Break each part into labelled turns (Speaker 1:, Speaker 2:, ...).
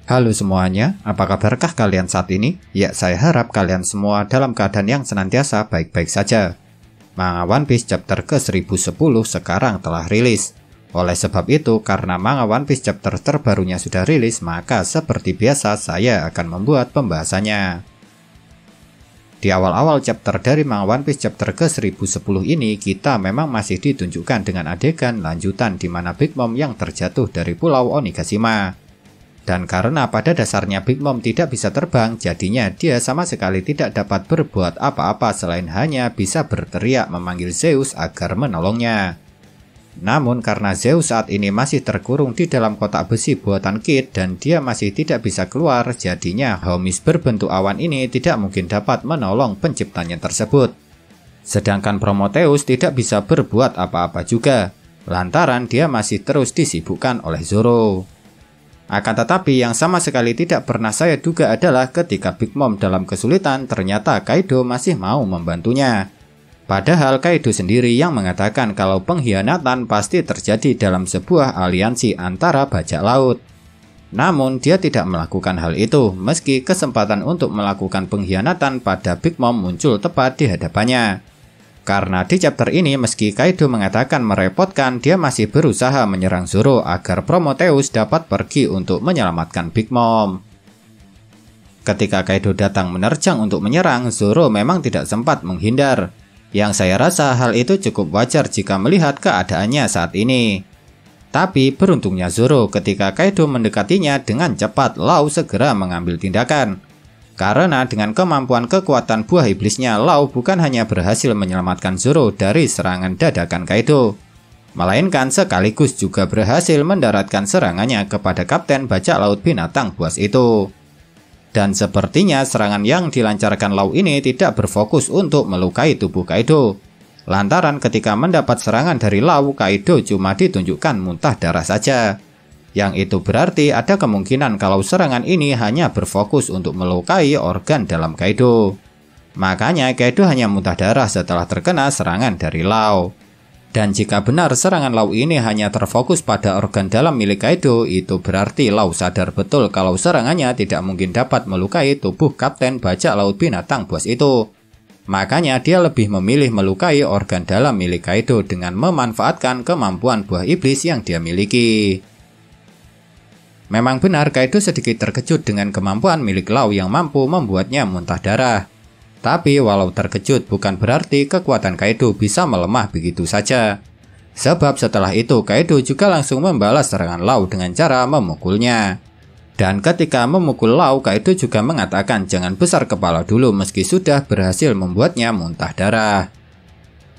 Speaker 1: Halo semuanya, apa kabarkah kalian saat ini? Ya, saya harap kalian semua dalam keadaan yang senantiasa baik-baik saja. Manga One Piece chapter ke-1010 sekarang telah rilis. Oleh sebab itu, karena manga One Piece chapter terbarunya sudah rilis, maka seperti biasa saya akan membuat pembahasannya. Di awal-awal chapter dari manga One Piece chapter ke-1010 ini, kita memang masih ditunjukkan dengan adegan lanjutan di mana Big Mom yang terjatuh dari pulau Onigashima. Dan karena pada dasarnya Big Mom tidak bisa terbang, jadinya dia sama sekali tidak dapat berbuat apa-apa selain hanya bisa berteriak memanggil Zeus agar menolongnya. Namun karena Zeus saat ini masih terkurung di dalam kotak besi buatan Kid dan dia masih tidak bisa keluar, jadinya Hermes berbentuk awan ini tidak mungkin dapat menolong penciptanya tersebut. Sedangkan Prometheus tidak bisa berbuat apa-apa juga, lantaran dia masih terus disibukkan oleh Zoro. Akan tetapi yang sama sekali tidak pernah saya duga adalah ketika Big Mom dalam kesulitan, ternyata Kaido masih mau membantunya. Padahal Kaido sendiri yang mengatakan kalau pengkhianatan pasti terjadi dalam sebuah aliansi antara bajak laut. Namun dia tidak melakukan hal itu, meski kesempatan untuk melakukan pengkhianatan pada Big Mom muncul tepat di hadapannya. Karena di chapter ini meski Kaido mengatakan merepotkan, dia masih berusaha menyerang Zoro agar Prometheus dapat pergi untuk menyelamatkan Big Mom. Ketika Kaido datang menerjang untuk menyerang, Zoro memang tidak sempat menghindar. Yang saya rasa hal itu cukup wajar jika melihat keadaannya saat ini. Tapi beruntungnya Zoro ketika Kaido mendekatinya dengan cepat, Law segera mengambil tindakan. Karena dengan kemampuan kekuatan buah iblisnya, Law bukan hanya berhasil menyelamatkan Zoro dari serangan dadakan Kaido, melainkan sekaligus juga berhasil mendaratkan serangannya kepada Kapten Bajak Laut Binatang Buas itu. Dan sepertinya serangan yang dilancarkan Law ini tidak berfokus untuk melukai tubuh Kaido. Lantaran ketika mendapat serangan dari Law, Kaido cuma ditunjukkan muntah darah saja. Yang itu berarti ada kemungkinan kalau serangan ini hanya berfokus untuk melukai organ dalam Kaido. Makanya Kaido hanya muntah darah setelah terkena serangan dari Law. Dan jika benar serangan Law ini hanya terfokus pada organ dalam milik Kaido, itu berarti Law sadar betul kalau serangannya tidak mungkin dapat melukai tubuh Kapten Bajak Laut Binatang Buas itu. Makanya dia lebih memilih melukai organ dalam milik Kaido dengan memanfaatkan kemampuan buah iblis yang dia miliki. Memang benar Kaido sedikit terkejut dengan kemampuan milik Law yang mampu membuatnya muntah darah. Tapi walau terkejut bukan berarti kekuatan Kaido bisa melemah begitu saja. Sebab setelah itu Kaido juga langsung membalas serangan Law dengan cara memukulnya. Dan ketika memukul Law, Kaido juga mengatakan jangan besar kepala dulu meski sudah berhasil membuatnya muntah darah.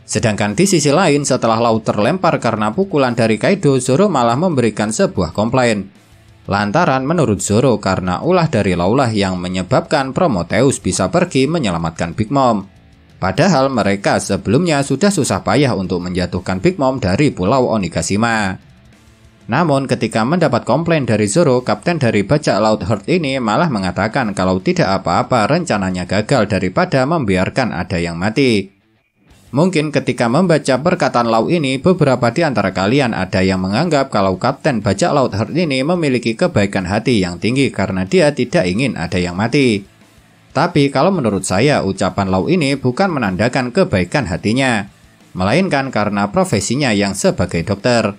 Speaker 1: Sedangkan di sisi lain setelah Law terlempar karena pukulan dari Kaido, Zoro malah memberikan sebuah komplain. Lantaran menurut Zoro karena ulah dari Law lah yang menyebabkan Prometheus bisa pergi menyelamatkan Big Mom. Padahal mereka sebelumnya sudah susah payah untuk menjatuhkan Big Mom dari pulau Onigashima. Namun ketika mendapat komplain dari Zoro, kapten dari bajak laut Heart ini malah mengatakan kalau tidak apa-apa rencananya gagal daripada membiarkan ada yang mati. Mungkin ketika membaca perkataan Law ini, beberapa di antara kalian ada yang menganggap kalau Kapten Bajak Laut Heart ini memiliki kebaikan hati yang tinggi karena dia tidak ingin ada yang mati. Tapi kalau menurut saya, ucapan Law ini bukan menandakan kebaikan hatinya, melainkan karena profesinya yang sebagai dokter.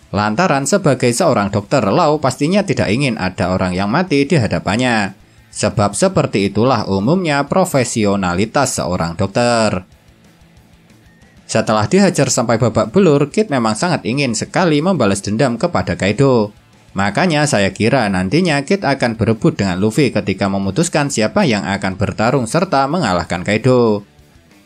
Speaker 1: Lantaran sebagai seorang dokter, Law pastinya tidak ingin ada orang yang mati di hadapannya. Sebab seperti itulah umumnya profesionalitas seorang dokter. Setelah dihajar sampai babak belur, Kid memang sangat ingin sekali membalas dendam kepada Kaido. Makanya saya kira nantinya Kid akan berebut dengan Luffy ketika memutuskan siapa yang akan bertarung serta mengalahkan Kaido.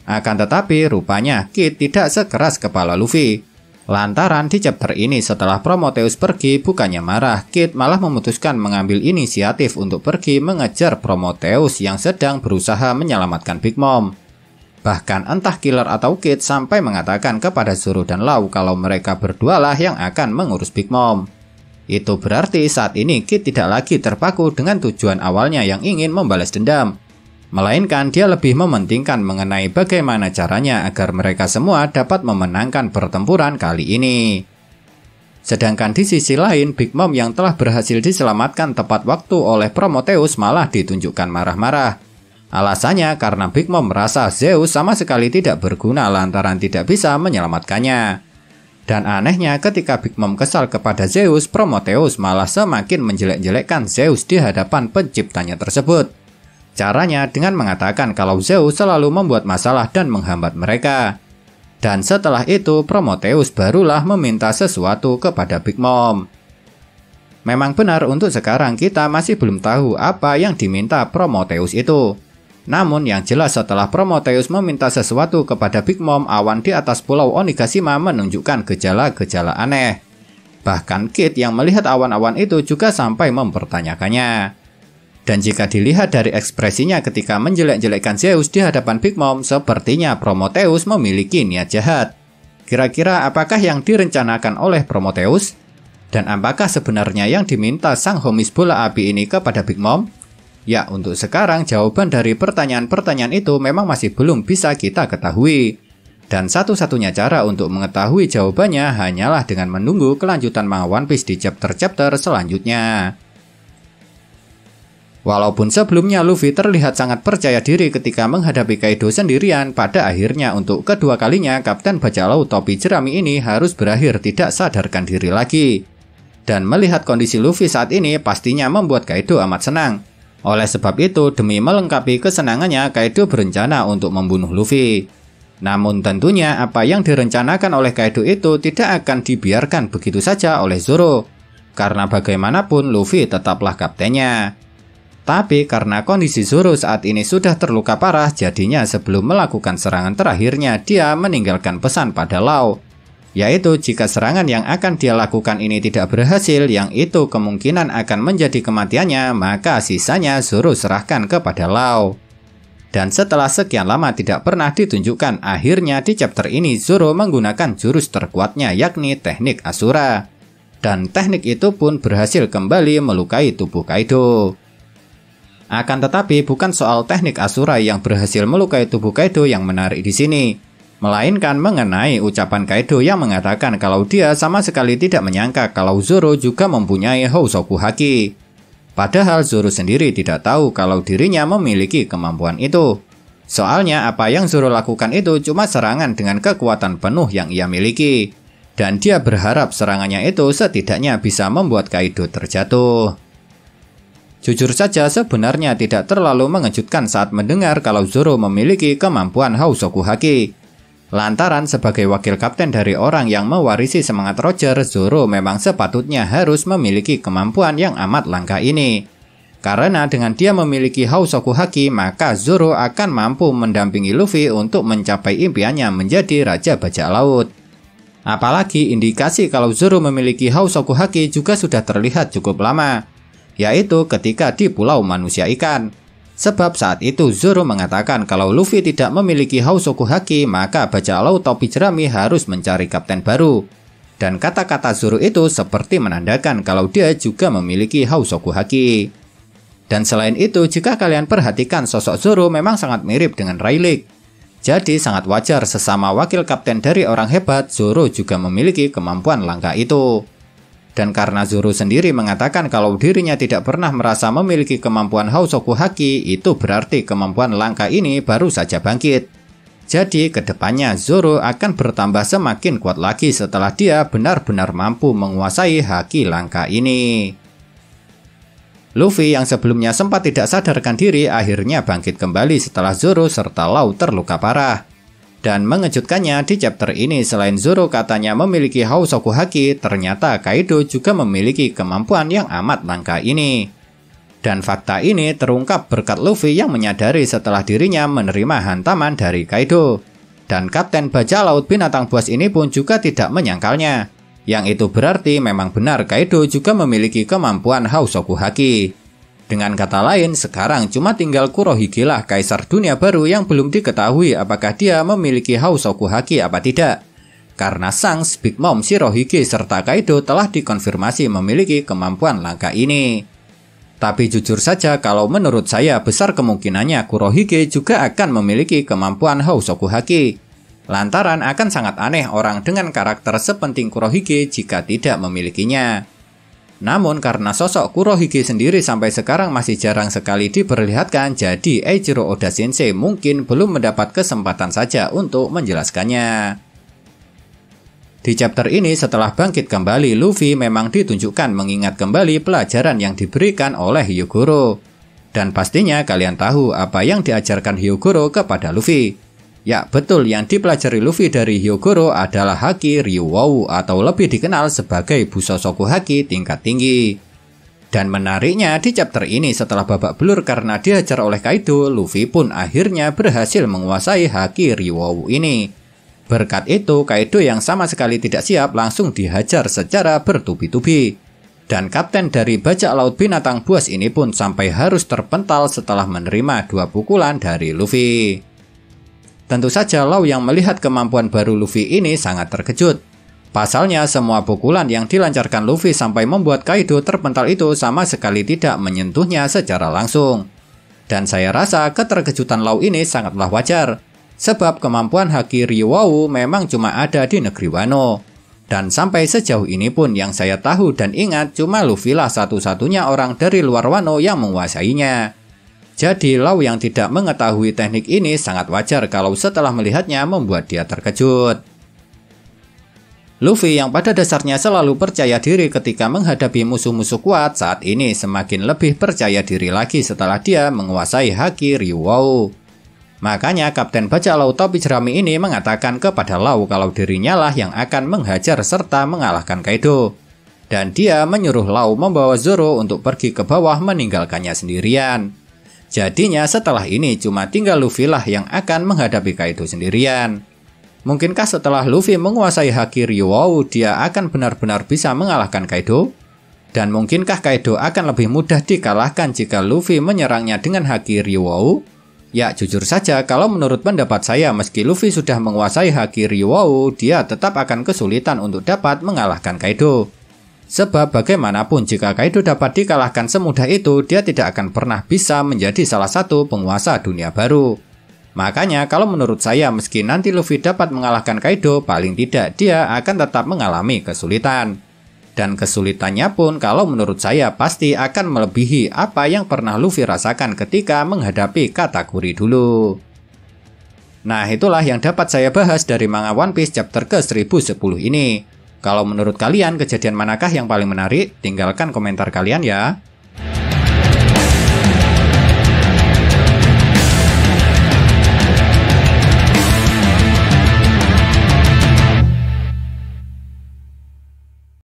Speaker 1: Akan tetapi rupanya Kid tidak sekeras kepala Luffy. Lantaran di chapter ini setelah Prometheus pergi, bukannya marah, Kid malah memutuskan mengambil inisiatif untuk pergi mengejar Prometheus yang sedang berusaha menyelamatkan Big Mom. Bahkan entah Killer atau Kid sampai mengatakan kepada Zoro dan Law kalau mereka berdualah yang akan mengurus Big Mom. Itu berarti saat ini Kid tidak lagi terpaku dengan tujuan awalnya yang ingin membalas dendam. Melainkan dia lebih mementingkan mengenai bagaimana caranya agar mereka semua dapat memenangkan pertempuran kali ini. Sedangkan di sisi lain, Big Mom yang telah berhasil diselamatkan tepat waktu oleh Prometheus malah ditunjukkan marah-marah. Alasannya karena Big Mom merasa Zeus sama sekali tidak berguna lantaran tidak bisa menyelamatkannya. Dan anehnya ketika Big Mom kesal kepada Zeus, Prometheus malah semakin menjelek-jelekkan Zeus di hadapan penciptanya tersebut. Caranya dengan mengatakan kalau Zeus selalu membuat masalah dan menghambat mereka. Dan setelah itu Prometheus barulah meminta sesuatu kepada Big Mom. Memang benar untuk sekarang kita masih belum tahu apa yang diminta Prometheus itu. Namun yang jelas setelah Prometheus meminta sesuatu kepada Big Mom, awan di atas pulau Onigashima menunjukkan gejala-gejala aneh. Bahkan Kid yang melihat awan-awan itu juga sampai mempertanyakannya. Dan jika dilihat dari ekspresinya ketika menjelek-jelekkan Zeus di hadapan Big Mom, sepertinya Prometheus memiliki niat jahat. Kira-kira apakah yang direncanakan oleh Prometheus? Dan apakah sebenarnya yang diminta sang homis bola api ini kepada Big Mom? Ya, untuk sekarang jawaban dari pertanyaan-pertanyaan itu memang masih belum bisa kita ketahui. Dan satu-satunya cara untuk mengetahui jawabannya hanyalah dengan menunggu kelanjutan manga One Piece di chapter-chapter selanjutnya. Walaupun sebelumnya Luffy terlihat sangat percaya diri ketika menghadapi Kaido sendirian, pada akhirnya untuk kedua kalinya Kapten Bajak Laut Topi Jerami ini harus berakhir tidak sadarkan diri lagi. Dan melihat kondisi Luffy saat ini pastinya membuat Kaido amat senang. Oleh sebab itu, demi melengkapi kesenangannya, Kaido berencana untuk membunuh Luffy. Namun tentunya apa yang direncanakan oleh Kaido itu tidak akan dibiarkan begitu saja oleh Zoro. Karena bagaimanapun Luffy tetaplah kaptennya. Tapi karena kondisi Zoro saat ini sudah terluka parah, jadinya sebelum melakukan serangan terakhirnya dia meninggalkan pesan pada Law. Yaitu jika serangan yang akan dia lakukan ini tidak berhasil, yang itu kemungkinan akan menjadi kematiannya, maka sisanya Zoro serahkan kepada Law. Dan setelah sekian lama tidak pernah ditunjukkan, akhirnya di chapter ini Zoro menggunakan jurus terkuatnya yakni teknik Asura. Dan teknik itu pun berhasil kembali melukai tubuh Kaido. Akan tetapi bukan soal teknik Asura yang berhasil melukai tubuh Kaido yang menarik di sini, melainkan mengenai ucapan Kaido yang mengatakan kalau dia sama sekali tidak menyangka kalau Zoro juga mempunyai Housoku Haki. Padahal Zoro sendiri tidak tahu kalau dirinya memiliki kemampuan itu. Soalnya apa yang Zoro lakukan itu cuma serangan dengan kekuatan penuh yang ia miliki. Dan dia berharap serangannya itu setidaknya bisa membuat Kaido terjatuh. Jujur saja sebenarnya tidak terlalu mengejutkan saat mendengar kalau Zoro memiliki kemampuan Housoku Haki. Lantaran sebagai wakil kapten dari orang yang mewarisi semangat Roger, Zoro memang sepatutnya harus memiliki kemampuan yang amat langka ini. Karena dengan dia memiliki Housoku Haki, maka Zoro akan mampu mendampingi Luffy untuk mencapai impiannya menjadi Raja Bajak Laut. Apalagi indikasi kalau Zoro memiliki Housoku Haki juga sudah terlihat cukup lama, yaitu ketika di Pulau Manusia Ikan. Sebab saat itu Zoro mengatakan kalau Luffy tidak memiliki Housoku Haki, maka Bajak Laut Topi Jerami harus mencari kapten baru. Dan kata-kata Zoro itu seperti menandakan kalau dia juga memiliki Housoku Haki. Dan selain itu, jika kalian perhatikan sosok Zoro memang sangat mirip dengan Rayleigh. Jadi sangat wajar sesama wakil kapten dari orang hebat, Zoro juga memiliki kemampuan langka itu. Dan karena Zoro sendiri mengatakan kalau dirinya tidak pernah merasa memiliki kemampuan Housoku Haki, itu berarti kemampuan langka ini baru saja bangkit. Jadi kedepannya Zoro akan bertambah semakin kuat lagi setelah dia benar-benar mampu menguasai Haki langka ini. Luffy yang sebelumnya sempat tidak sadarkan diri akhirnya bangkit kembali setelah Zoro serta Law terluka parah. Dan mengejutkannya di chapter ini selain Zoro katanya memiliki Housoku Haki, ternyata Kaido juga memiliki kemampuan yang amat langka ini. Dan fakta ini terungkap berkat Luffy yang menyadari setelah dirinya menerima hantaman dari Kaido. Dan Kapten Bajak Laut Binatang Buas ini pun juga tidak menyangkalnya. Yang itu berarti memang benar Kaido juga memiliki kemampuan Housoku Haki. Dengan kata lain, sekarang cuma tinggal Kurohige lah kaisar dunia baru yang belum diketahui apakah dia memiliki Housoku Haki apa tidak. Karena Shanks, Big Mom, Shirohige, serta Kaido telah dikonfirmasi memiliki kemampuan langka ini. Tapi jujur saja kalau menurut saya besar kemungkinannya Kurohige juga akan memiliki kemampuan Housoku Haki. Lantaran akan sangat aneh orang dengan karakter sepenting Kurohige jika tidak memilikinya. Namun karena sosok Kurohige sendiri sampai sekarang masih jarang sekali diperlihatkan, jadi Eiichiro Oda Sensei mungkin belum mendapat kesempatan saja untuk menjelaskannya. Di chapter ini setelah bangkit kembali, Luffy memang ditunjukkan mengingat kembali pelajaran yang diberikan oleh Hyogoro. Dan pastinya kalian tahu apa yang diajarkan Hyogoro kepada Luffy. Ya betul, yang dipelajari Luffy dari Hyogoro adalah Haki Ryuwou atau lebih dikenal sebagai Busosoku Haki tingkat tinggi. Dan menariknya di chapter ini setelah babak belur karena dihajar oleh Kaido, Luffy pun akhirnya berhasil menguasai Haki Ryuwou ini. Berkat itu Kaido yang sama sekali tidak siap langsung dihajar secara bertubi-tubi. Dan kapten dari bajak laut binatang buas ini pun sampai harus terpental setelah menerima 2 pukulan dari Luffy. Tentu saja Law yang melihat kemampuan baru Luffy ini sangat terkejut. Pasalnya semua pukulan yang dilancarkan Luffy sampai membuat Kaido terpental itu sama sekali tidak menyentuhnya secara langsung. Dan saya rasa keterkejutan Law ini sangatlah wajar. Sebab kemampuan Haki Ryuwou memang cuma ada di negeri Wano. Dan sampai sejauh ini pun yang saya tahu dan ingat cuma Luffy lah satu-satunya orang dari luar Wano yang menguasainya. Jadi Law yang tidak mengetahui teknik ini sangat wajar kalau setelah melihatnya membuat dia terkejut. Luffy yang pada dasarnya selalu percaya diri ketika menghadapi musuh-musuh kuat saat ini semakin lebih percaya diri lagi setelah dia menguasai Haki Ryuwou. Makanya Kapten Bajak Laut Topi Jerami ini mengatakan kepada Law kalau dirinya lah yang akan menghajar serta mengalahkan Kaido. Dan dia menyuruh Law membawa Zoro untuk pergi ke bawah meninggalkannya sendirian. Jadinya setelah ini cuma tinggal Luffy lah yang akan menghadapi Kaido sendirian. Mungkinkah setelah Luffy menguasai Haki Ryuwou dia akan benar-benar bisa mengalahkan Kaido? Dan mungkinkah Kaido akan lebih mudah dikalahkan jika Luffy menyerangnya dengan Haki Ryuwou? Ya jujur saja kalau menurut pendapat saya meski Luffy sudah menguasai Haki Ryuwou dia tetap akan kesulitan untuk dapat mengalahkan Kaido. Sebab bagaimanapun jika Kaido dapat dikalahkan semudah itu, dia tidak akan pernah bisa menjadi salah satu penguasa dunia baru. Makanya kalau menurut saya meski nanti Luffy dapat mengalahkan Kaido, paling tidak dia akan tetap mengalami kesulitan. Dan kesulitannya pun kalau menurut saya pasti akan melebihi apa yang pernah Luffy rasakan ketika menghadapi Katakuri dulu. Nah itulah yang dapat saya bahas dari manga One Piece chapter ke-1010 ini. Kalau menurut kalian kejadian manakah yang paling menarik? Tinggalkan komentar kalian ya.